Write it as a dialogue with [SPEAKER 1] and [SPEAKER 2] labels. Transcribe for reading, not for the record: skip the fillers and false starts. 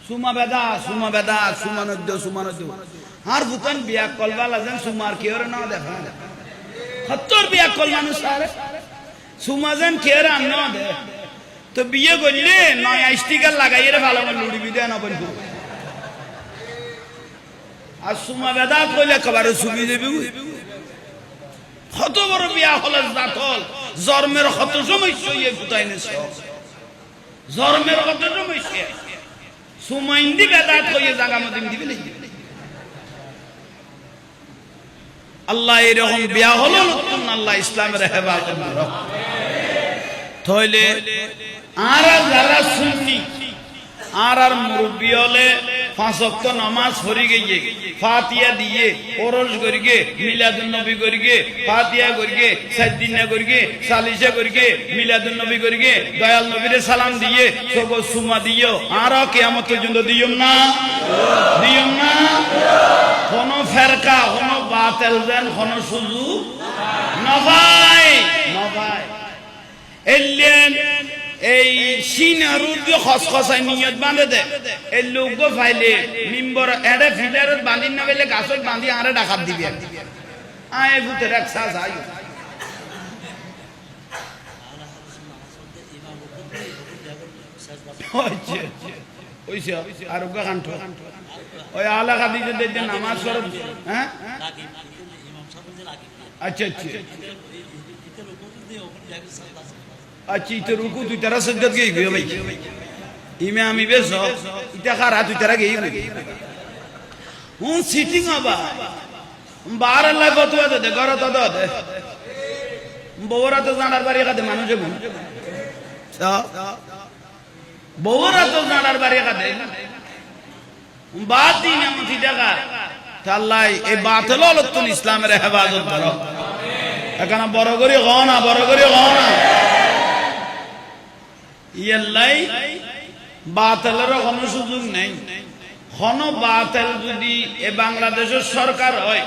[SPEAKER 1] সুমা বেদা সুমানদ্য আর ভুতন বিয়া কলবা লাগেন সুমার কেউরে না দেখা সত্তর বিয়া কল মানুষ আর সুমাজেন কেউরে আন না দে তো বিয়ে করলে নয় স্টিকার লাগাইয়ে ভালো করে লুড়ি বিদে না বলবো আর সুমা বেদা কইলে কবারে সুবি দেবি কত বড় বিয়া হলে জাতল জন্মের কত সমস্যা ইয়ে ফুটাই নেছে জন্মের কত সমস্যা সুমাইন্দি বেদা কইয়ে জায়গা মদিন দিবি নাকি আল্লাহ এরকম বিয়া হলো নতুন আল্লাহ ইসলামের হেফাজত করো তাহলে আর যারা সুন্নি আর মুরব্বি হলে 5 ওয়াক্ত নামাজ পড়ি গিয়ে ফাতিহা দিয়ে ওরস করিগে মিলাদুন নবী করিগে ফাতিহা করিগে সাইদিনা করিগে সালিসা করিগে মিলাদুন নবী করিগে দয়াল নবীরে সালাম দিয়ে সব সুমা দিও আর কিয়ামত পর্যন্ত দিয়ম না কোন ফেরকা কোন বাতিল দেন কোন সুযোগ নভাই এলেন এই সিনারুর যে খসখসাই নিয়ত বাঁধে দে এই লোক ফাইলে মিম্বর এড়ে ফিডারত বাঁধি না পেলে গাছত বাঁধি আরে ডাকাত দিবি আয় ভূতের এক সাজ আয় ওইছে আর ওগা কাণ্ঠ ওই আলাকা দিতে দিতে নামাজ পড়ো হ্যাঁ আচ্ছা আচ্ছা ইতে রুকু তুই তারা সজ্জাত গিয়ে গিয়ে ভাই ইমে আমি বেশ ইটা খারা তুই তারা গিয়ে হুম সিটিং হবা বার আল্লাহ ফতুয়া দে ঘর তো দে বউরা তো জানার বাড়ি কাঁদে মানুষে বউরা তো জানার বাড়ি কাঁদে বাদ দিন এমন টাকা আল্লাহ এই বাতিল হলো ইসলামের হেফাজত করো এখানে বড় করে গনা ইয়াল্লাই বাতিলের কোনো সুযোগ নেই কোন বাতিল যদি এ বাংলাদেশের সরকার হয়